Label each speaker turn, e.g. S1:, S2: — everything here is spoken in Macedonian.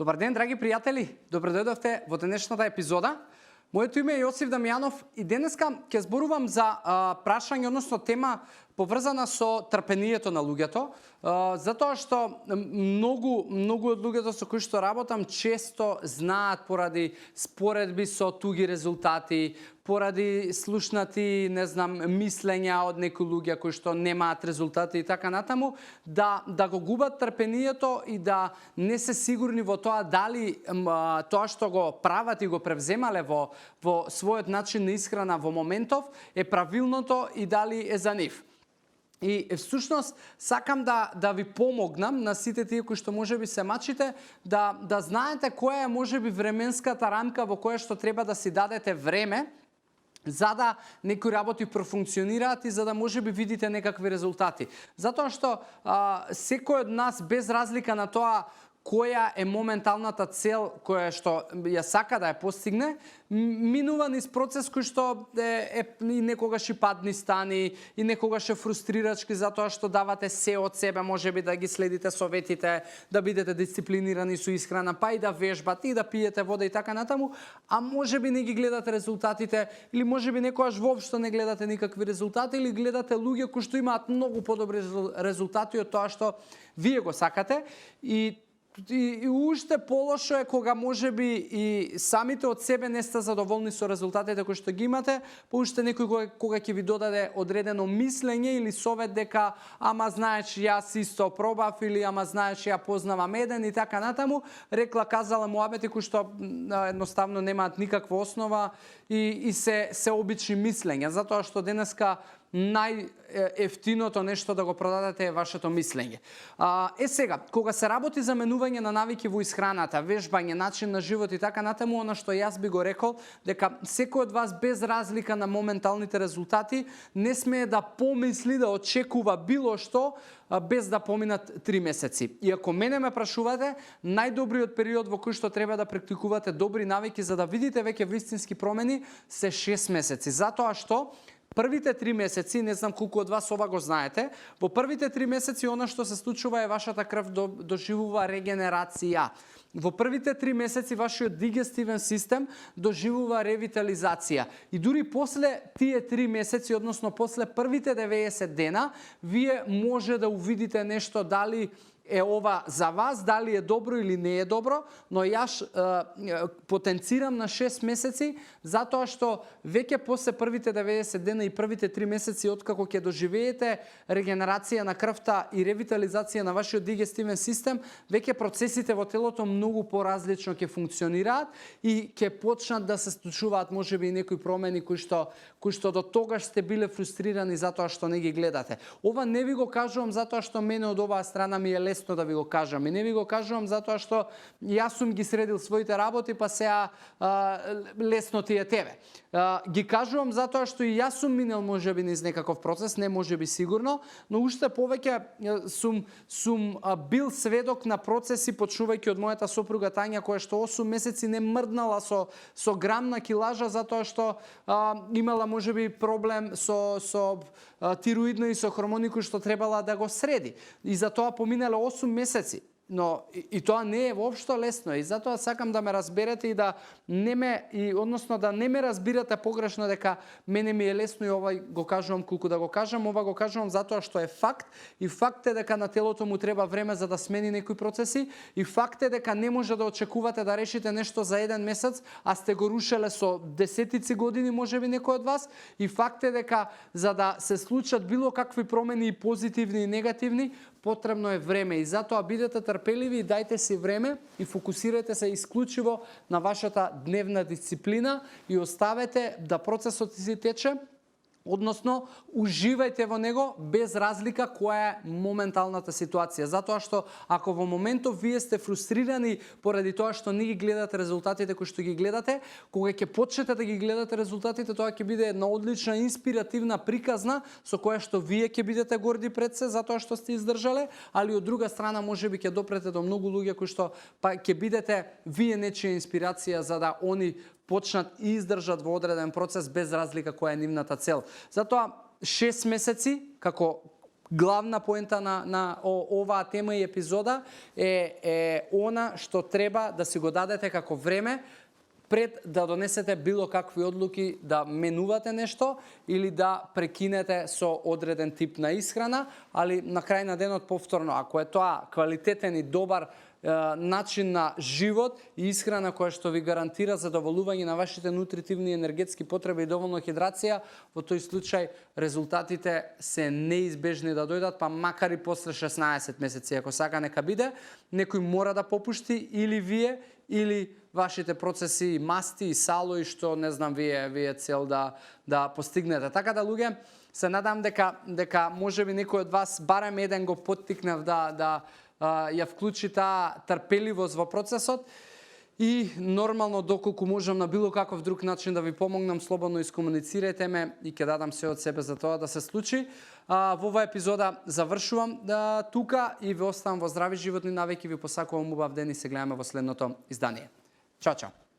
S1: Добар ден, драги пријатели! Добре дојдовте во денешната епизода. Моето име е Јосиф Дамјанов и денеска ќе зборувам за прашање, односно тема поврзана со трпението на луѓето, затоа што многу од луѓето со кои што работам често знаат поради споредби со туги резултати, поради слушнати, мислења од некои луѓе кои што немаат резултати и така натаму, да го губат трпението и да не се сигурни во тоа дали тоа што го прават и го превземале во својот начин на исхрана во моментов е правилното и дали е за нив. И всушност сакам да ви помогнам на сите тие кои што можеби се мачите да знаете која е можеби временската рамка во која што треба да си дадете време за да некои работи профункционираат и за да можеби видите некакви резултати. Затоа што секој од нас без разлика на тоа која е моменталната цел која што ја сака да ја постигне, минува низ процес кој што е и некогаш и падни стани, и некогаш е фрустрирачки затоа што давате се од себе, можеби да ги следите советите, да бидете дисциплинирани со исхрана, па и да вежбате, и да пиете вода и така натаму, а можеби не ги гледате резултатите, или можеби некогаш воопшто не гледате никакви резултати, или гледате луѓе кои што имаат многу подобри резултати од тоа што вие го сакате, и уште полошо е кога можеби и самите од себе не сте задоволни со резултатите кои што ги имате, па уште некој кога ќе ви додаде одредено мислење или совет дека ама знаеш јас исто пробав или ама знаеш ја познавам еден и така натаму, рекла казала муабети кои што едноставно немаат никаква основа и се обични мислења, затоа што денеска најефтиното нешто да го продадете е вашето мислење. Сега, кога се работи за менување на навики во исхраната, вежбање, начин на живот и така натаму, она што јас би го рекол, дека секој од вас без разлика на моменталните резултати не смее да помисли да очекува било што без да поминат 3 месеци. И ако мене ме прашувате, најдобриот период во кој што треба да практикувате добри навики за да видите веќе вистински промени се 6 месеци. Затоа што првите 3 месеци, не знам колку од вас ова го знаете, во првите 3 месеци она што се случува е вашата крв доживува регенерација. Во првите 3 месеци вашиот дигестивен систем доживува ревитализација. И дури после тие 3 месеци, односно после првите 90 дена, вие може да увидите нешто дали е ова за вас, дали е добро или не е добро, но јас потенцирам на 6 месеци, затоа што веќе после првите 90 дена и првите 3 месеци откако ќе доживеете регенерација на крвта и ревитализација на вашиот дигестивен систем, веќе процесите во телото многу поразлично ќе функционираат и ќе почнат да се случуваат можеби и некои промени кои што до тогаш сте биле фрустрирани затоа што не ги гледате. Ова не ви го кажувам затоа што мене од оваа страна ми е лесно да ви го кажам. И не ви го кажувам затоа што јас сум ги средил своите работи, па сега лесно ти е тебе. Ги кажувам затоа што и јас сум минал можеби низ некаков процес, не можеби сигурно, но уште повеќе сум бил сведок на процеси почнувајќи од мојата сопруга Тања, која што 8 месеци не мрднала со грам на килажа затоа што имала можеби проблем со тироидно и со хормони кои што требала да го среди. И за тоа поминале 8 месеци. Но и тоа не е воопшто лесно и затоа сакам да ме разберете и да не ме разбирате погрешно дека мене ми е лесно и ова го кажувам колку да го кажам, ова го кажувам затоа што е факт и факт е дека на телото му треба време за да смени некои процеси и факт е дека не може да очекувате да решите нешто за еден месец, а сте го рушеле со десетици години можеби некој од вас и факт е дека за да се случат било какви промени и позитивни и негативни, потребно е време и затоа бидете трпеливи и дајте си време и фокусирате се исклучиво на вашата дневна дисциплина и оставете да процесот си тече, односно уживајте во него без разлика која е моменталната ситуација. Затоа што ако во моментов вие сте фрустрирани поради тоа што не ги гледате резултатите кои што ги гледате, кога ќе почнете да ги гледате резултатите, тоа ќе биде една одлична инспиративна приказна со која што вие ќе бидете горди пред се затоа што сте издржале, али од друга страна можеби ќе допрете до многу луѓе кои што па ќе бидете вие нечија инспирација за да они почнат и издржат во одреден процес без разлика која е нивната цел. Затоа 6 месеци, како главна поента на оваа тема и епизода е она што треба да си го дадете како време пред да донесете било какви одлуки, да менувате нешто или да прекинете со одреден тип на исхрана, али на крај на денот повторно, ако е тоа квалитетен и добар начин на живот и исхрана која што ви гарантира задоволување на вашите нутритивни енергетски потреби и доволно хидрација, во тој случај резултатите се неизбежни да дојдат, па макар и после 16 месеци, ако сака нека биде, некој мора да попушти или вие, или вашите процеси, масти и сало и што не знам вие цел да постигнете. Така да луѓе, се надам дека можеби некој од вас барем еден го поттикнав да ја вклучи таа трпеливост во процесот и нормално доколку можам на било каков друг начин да ви помогнам, слободно искомуницирајте ме и ќе дадам се од себе за тоа да се случи. Во оваа епизода завршувам тука и ви оставам во здрави животни навики, ви посакувам убав ден и се гледаме во следното издание. Чао, чао!